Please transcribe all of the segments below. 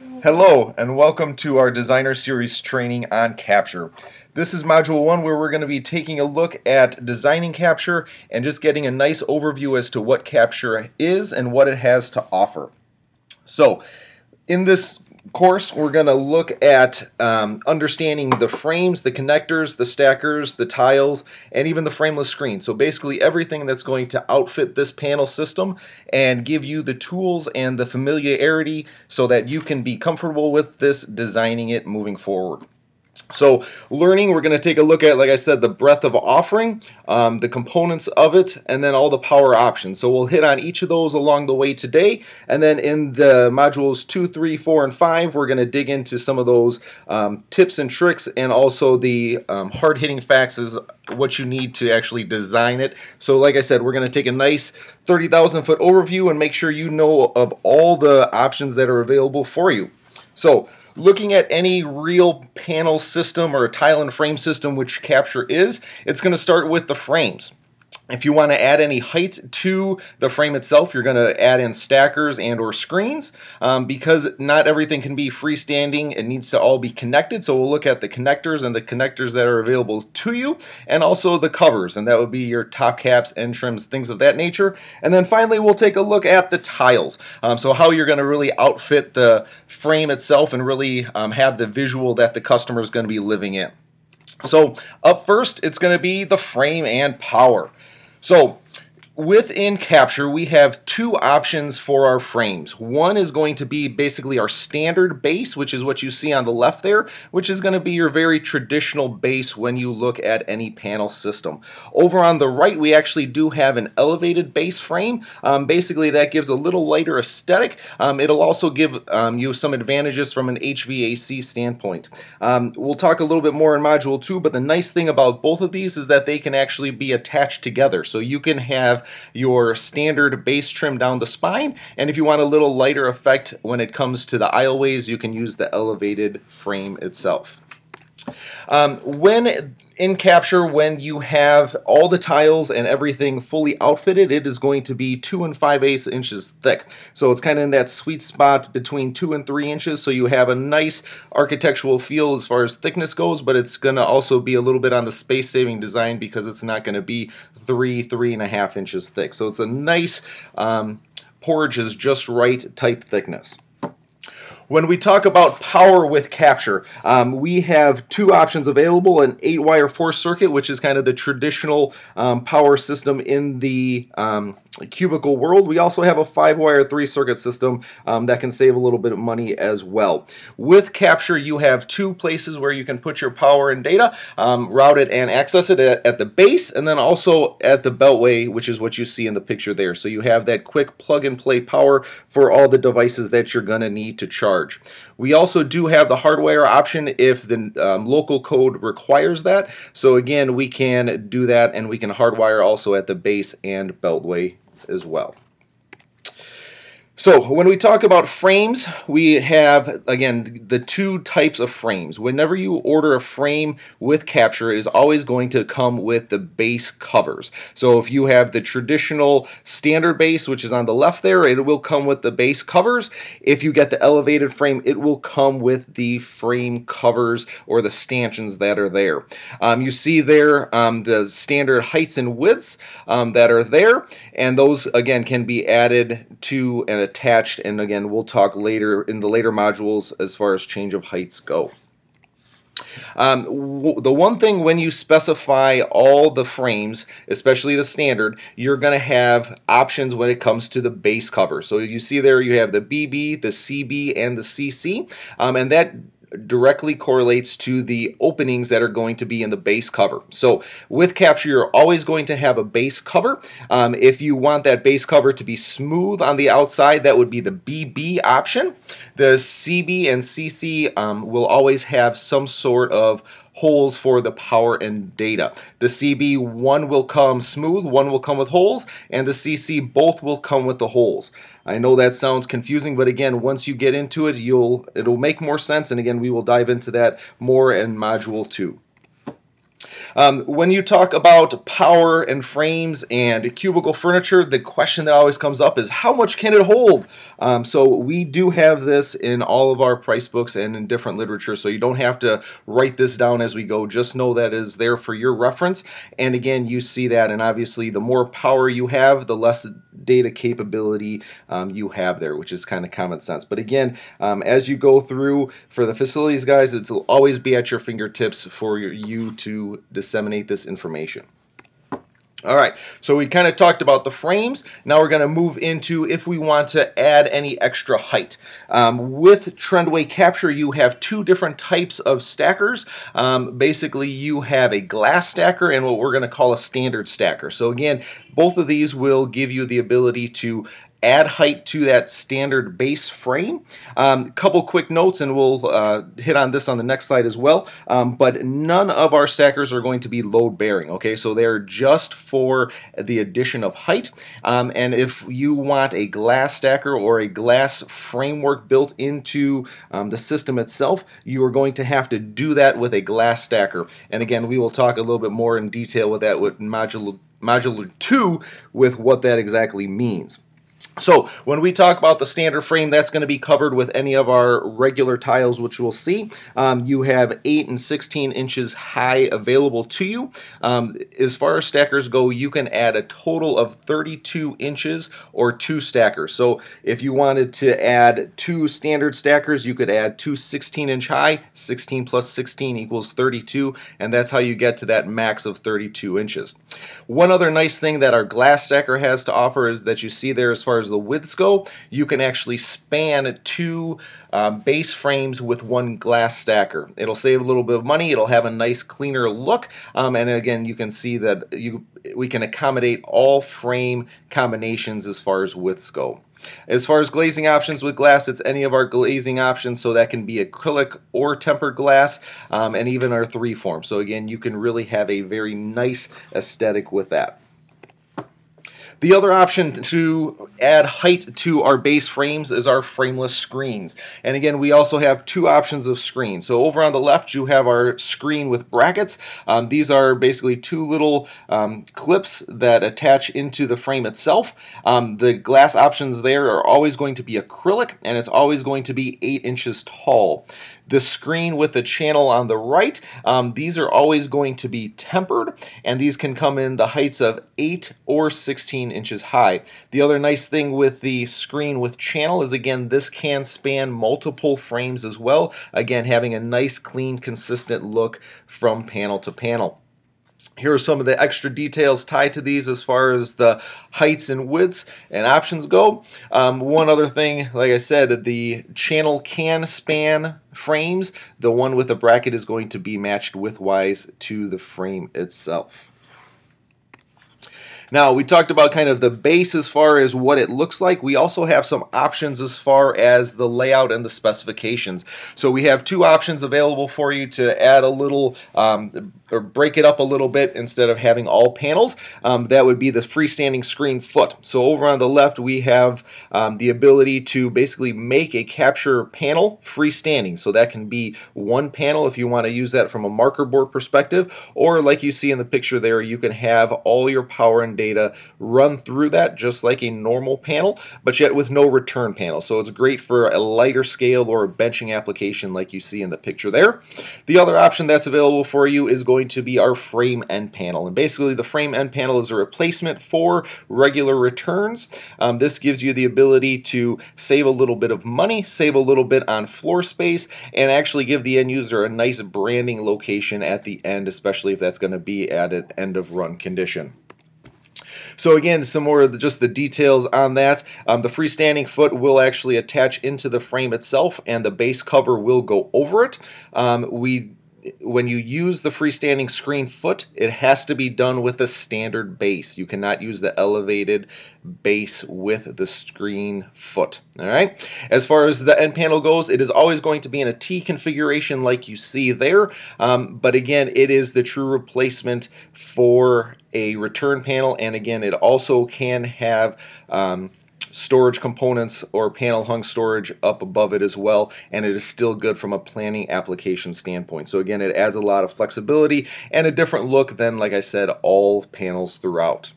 Hello and welcome to our Designer Series training on Capture. This is Module 1 where we're going to be taking a look at designing Capture and just getting a nice overview as to what Capture is and what it has to offer. So, in this course, we're going to look at understanding the frames, the connectors, the stackers, the tiles, and even the frameless screen. So basically everything that's going to outfit this panel system and give you the tools and the familiarity so that you can be comfortable with this, designing it moving forward. So learning, we're going to take a look at, like I said, the breadth of offering, the components of it, and then all the power options. So we'll hit on each of those along the way today. And then in the modules 2, 3, 4, and 5, we're going to dig into some of those tips and tricks and also the hard-hitting facts is what you need to actually design it. So like I said, we're going to take a nice 30,000 foot overview and make sure you know of all the options that are available for you. So looking at any real panel system or a tile and frame system, which Capture is, it's going to start with the frames. If you want to add any height to the frame itself, you're going to add in stackers and or screens because not everything can be freestanding. It needs to all be connected. So we'll look at the connectors and the connectors that are available to you, and also the covers, and that would be your top caps, end trims, things of that nature. And then finally, we'll take a look at the tiles. So how you're going to really outfit the frame itself and really have the visual that the customer is going to be living in. So up first, it's going to be the frame and power. So within Capture, we have two options for our frames. One is going to be basically our standard base, which is what you see on the left there, which is going to be your very traditional base when you look at any panel system. Over on the right, we actually do have an elevated base frame. Basically, that gives a little lighter aesthetic. It'll also give you some advantages from an HVAC standpoint. We'll talk a little bit more in Module 2, but the nice thing about both of these is that they can actually be attached together. So you can have your standard base trim down the spine, and if you want a little lighter effect when it comes to the aisleways, you can use the elevated frame itself. When in Capture, when you have all the tiles and everything fully outfitted, it is going to be 2 5/8 inches thick. So it's kind of in that sweet spot between 2 and 3 inches, so you have a nice architectural feel as far as thickness goes, but it's going to also be a little bit on the space-saving design because it's not going to be 3.5 inches thick. So it's a nice porridge is just right type thickness. When we talk about power with Capture, we have two options available: an 8-wire 4-circuit, which is kind of the traditional power system in the cubicle world. We also have a 5-wire 3-circuit system that can save a little bit of money as well. With Capture, you have two places where you can put your power and data, route it and access it at the base, and then also at the beltway, which is what you see in the picture there. So you have that quick plug-and-play power for all the devices that you're going to need to charge. We also do have the hardwire option if the local code requires that. So again, we can do that, and we can hardwire also at the base and beltway as well. So when we talk about frames, we have, again, the two types of frames. Whenever you order a frame with Capture, it is always going to come with the base covers. So if you have the traditional standard base, which is on the left there, it will come with the base covers. If you get the elevated frame, it will come with the frame covers or the stanchions that are there. You see there the standard heights and widths that are there, and those, again, can be added to an attached, and again, we'll talk later in the later modules as far as change of heights go. The one thing when you specify all the frames, especially the standard, you're going to have options when it comes to the base cover. So you see there you have the BB, the CB, and the CC, and that directly correlates to the openings that are going to be in the base cover. So with Capture, you're always going to have a base cover. If you want that base cover to be smooth on the outside, that would be the BB option. The CB and CC will always have some sort of holes for the power and data. The CB, one will come smooth, one will come with holes, and the CC, both will come with the holes. I know that sounds confusing, but again, once you get into it, it'll make more sense, and again, we will dive into that more in Module 2. When you talk about power and frames and cubicle furniture, the question that always comes up is how much can it hold? So we do have this in all of our price books and in different literature, so you don't have to write this down as we go. Just know that is there for your reference. And again, you see that, and obviously the more power you have, the less data capability you have there, which is kind of common sense. But again, as you go through for the facilities guys, it'll always be at your fingertips for you to disseminate this information. All right, so we kind of talked about the frames. Now we're going to move into if we want to add any extra height. With Trendway Capture, you have two different types of stackers. Basically, you have a glass stacker and what we're going to call a standard stacker. So again, both of these will give you the ability to add height to that standard base frame. Couple quick notes, and we'll hit on this on the next slide as well, but none of our stackers are going to be load bearing, okay? So they're just for the addition of height, and if you want a glass stacker or a glass framework built into the system itself, you are going to have to do that with a glass stacker. And again, we will talk a little bit more in detail with that with Module 2 with what that exactly means. So when we talk about the standard frame, that's going to be covered with any of our regular tiles, which we'll see. You have 8 and 16 inches high available to you. As far as stackers go, you can add a total of 32 inches or 2 stackers. So if you wanted to add 2 standard stackers, you could add 2 16-inch high. 16 plus 16 equals 32, and that's how you get to that max of 32 inches. One other nice thing that our glass stacker has to offer is that you see there as far as the widths go, you can actually span 2 base frames with 1 glass stacker. It'll save a little bit of money. It'll have a nice cleaner look, and again, you can see that we can accommodate all frame combinations as far as widths go. As far as glazing options with glass, it's any of our glazing options, so that can be acrylic or tempered glass, and even our 3-form. So again, you can really have a very nice aesthetic with that. The other option to add height to our base frames is our frameless screens. And again, we also have 2 options of screen. So over on the left, you have our screen with brackets. These are basically 2 little clips that attach into the frame itself. The glass options there are always going to be acrylic, and it's always going to be 8 inches tall. The screen with the channel on the right, these are always going to be tempered, and these can come in the heights of 8 or 16 inches high. The other nice thing with the screen with channel is, again, this can span multiple frames as well, again having a nice, clean, consistent look from panel to panel. Here are some of the extra details tied to these as far as the heights and widths and options go. One other thing, like I said, the channel can span frames. The one with the bracket is going to be matched widthwise to the frame itself. Now, we talked about kind of the base as far as what it looks like. We also have some options as far as the layout and the specifications. So we have 2 options available for you to add a little, or break it up a little bit instead of having all panels. That would be the freestanding screen foot. So over on the left, we have the ability to basically make a capture panel freestanding. So that can be 1 panel if you want to use that from a marker board perspective, or like you see in the picture there, you can have all your power and data run through that just like a normal panel, but yet with no return panel. So it's great for a lighter scale or a benching application like you see in the picture there. The other option that's available for you is going to be our frame end panel. And basically the frame end panel is a replacement for regular returns. This gives you the ability to save a little bit of money, save a little bit on floor space, and actually give the end user a nice branding location at the end, especially if that's going to be at an end of run condition. So again, some more of just the details on that. The freestanding foot will actually attach into the frame itself, and the base cover will go over it. When you use the freestanding screen foot, it has to be done with a standard base. You cannot use the elevated base with the screen foot. All right. As far as the end panel goes, it is always going to be in a T configuration like you see there. But again, it is the true replacement for a return panel, and again, it also can have storage components or panel hung storage up above it as well, and it is still good from a planning application standpoint. So again, it adds a lot of flexibility and a different look than, like I said, all panels throughout.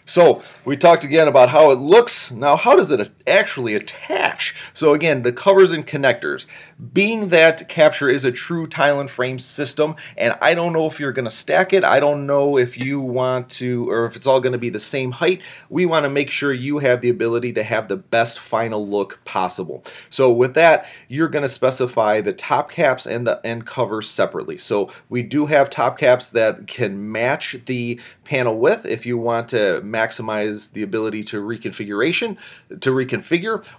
So we talked again about how it looks. Now, how does it actually attach? So again, the covers and connectors. Being that Capture is a true tile and frame system, and I don't know if you're going to stack it. I don't know if you want to, or if it's all going to be the same height. We want to make sure you have the ability to have the best final look possible. So with that, you're going to specify the top caps and the end covers separately. So we do have top caps that can match the panel width if you want to maximize the ability to reconfigure,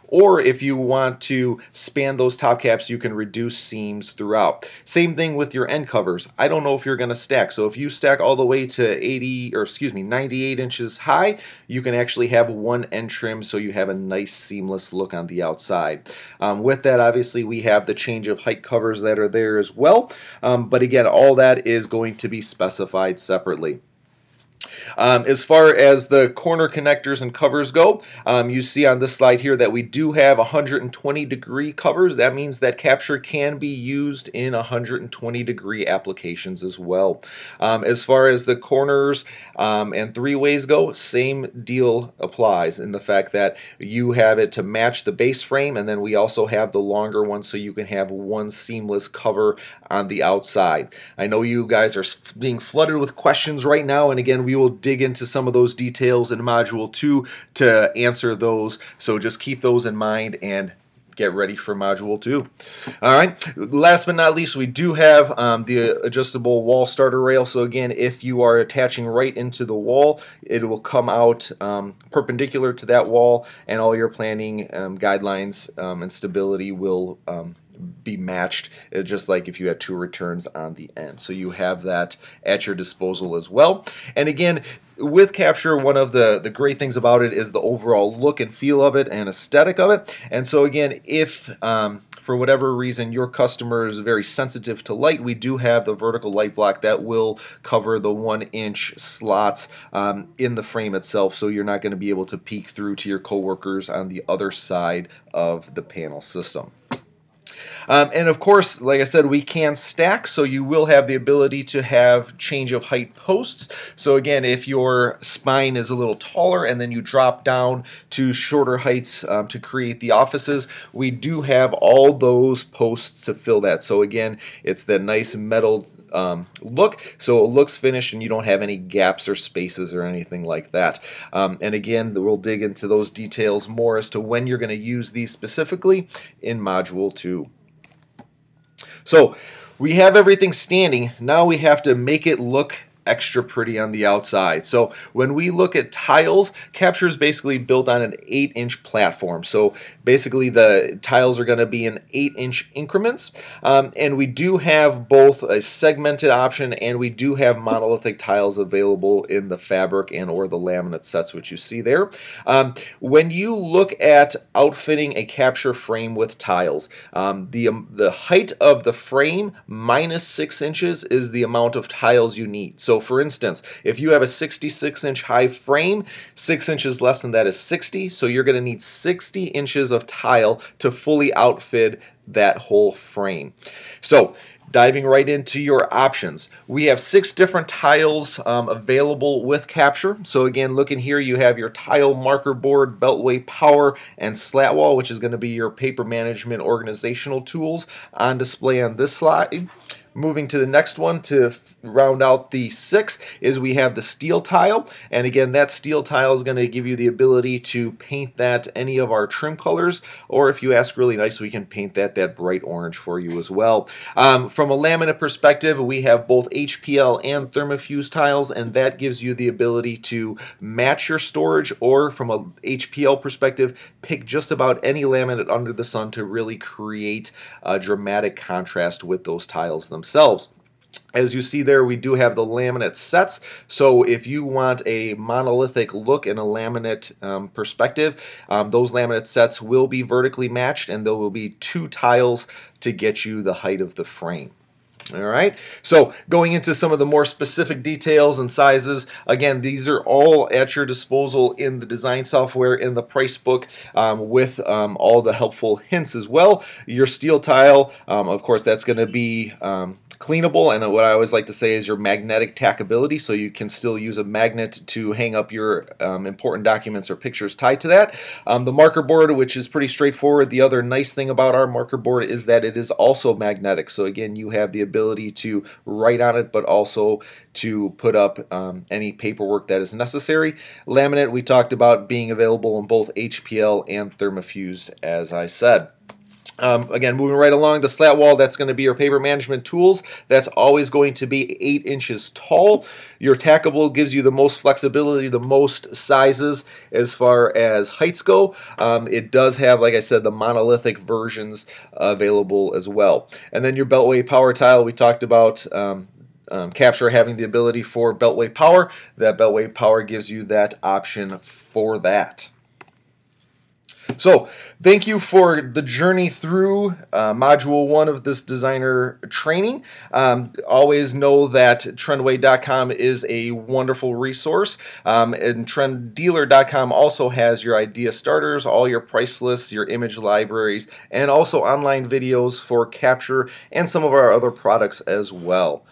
or if you want to span those top caps, you can reduce seams throughout. Same thing with your end covers. I don't know if you're going to stack. So if you stack all the way to 98 inches high, you can actually have one end trim so you have a nice seamless look on the outside. With that, obviously, we have the change of height covers that are there as well. But again, all that is going to be specified separately. As far as the corner connectors and covers go, you see on this slide here that we do have 120-degree covers. That means that Capture can be used in 120-degree applications as well. As far as the corners and three-ways go, same deal applies in the fact that you have it to match the base frame, and then we also have the longer one so you can have one seamless cover on the outside. I know you guys are being flooded with questions right now, and again, we will dig into some of those details in Module 2 to answer those, so just keep those in mind and get ready for Module 2. All right, last but not least, we do have the adjustable wall starter rail. So again, if you are attaching right into the wall, it will come out perpendicular to that wall, and all your planning guidelines and stability will be matched, just like if you had two returns on the end. So you have that at your disposal as well. And again, with Capture, one of the great things about it is the overall look and feel of it and aesthetic of it. And so again, if for whatever reason your customer is very sensitive to light, we do have the vertical light block that will cover the 1-inch slots in the frame itself, so you're not going to be able to peek through to your coworkers on the other side of the panel system. And of course, like I said, we can stack, so you will have the ability to have change of height posts. So again, if your spine is a little taller and then you drop down to shorter heights to create the offices, we do have all those posts to fill that. So again, it's that nice metal look, so it looks finished and you don't have any gaps or spaces or anything like that. And again, we'll dig into those details more as to when you're going to use these specifically in Module 2. So we have everything standing. Now we have to make it look extra pretty on the outside. So when we look at tiles, Capture is basically built on an 8-inch platform. So basically the tiles are going to be in 8-inch increments, and we do have both a segmented option and we do have monolithic tiles available in the fabric and or the laminate sets, which you see there. When you look at outfitting a Capture frame with tiles, the height of the frame minus 6 inches is the amount of tiles you need. So for instance, if you have a 66-inch high frame, 6 inches less than that is 60, so you're going to need 60 inches of tile to fully outfit that whole frame. So diving right into your options, we have 6 different tiles available with Capture. So again, looking here, you have your tile marker board, beltway power, and slat wall, which is going to be your paper management organizational tools on display on this slide. Moving to the next one to round out the 6 is we have the steel tile, and again that steel tile is going to give you the ability to paint that any of our trim colors, or if you ask really nice, we can paint that bright orange for you as well. From a laminate perspective, we have both HPL and thermofuse tiles, and that gives you the ability to match your storage, or from a HPL perspective, pick just about any laminate under the sun to really create a dramatic contrast with those tiles themselves. As you see there, we do have the laminate sets, so if you want a monolithic look in a laminate perspective, those laminate sets will be vertically matched, and there will be 2 tiles to get you the height of the frame. All right, so going into some of the more specific details and sizes, again, these are all at your disposal in the design software in the price book, with all the helpful hints as well. Your steel tile, of course, that's going to be cleanable, and what I always like to say is your magnetic tackability, so you can still use a magnet to hang up your important documents or pictures tied to that. The marker board, which is pretty straightforward. The other nice thing about our marker board is that it is also magnetic, so again, you have the ability to write on it, but also to put up any paperwork that is necessary. Laminate, we talked about being available in both HPL and thermofused, as I said. Again, moving right along, the slat wall, that's going to be your paper management tools. That's always going to be 8 inches tall. Your tackable gives you the most flexibility, the most sizes as far as heights go. It does have, like I said, the monolithic versions available as well. And then your beltway power tile, we talked about Capture having the ability for beltway power. That beltway power gives you that option for that. So, thank you for the journey through Module 1 of this designer training. Always know that trendway.com is a wonderful resource, and trenddealer.com also has your idea starters, all your price lists, your image libraries, and also online videos for Capture and some of our other products as well.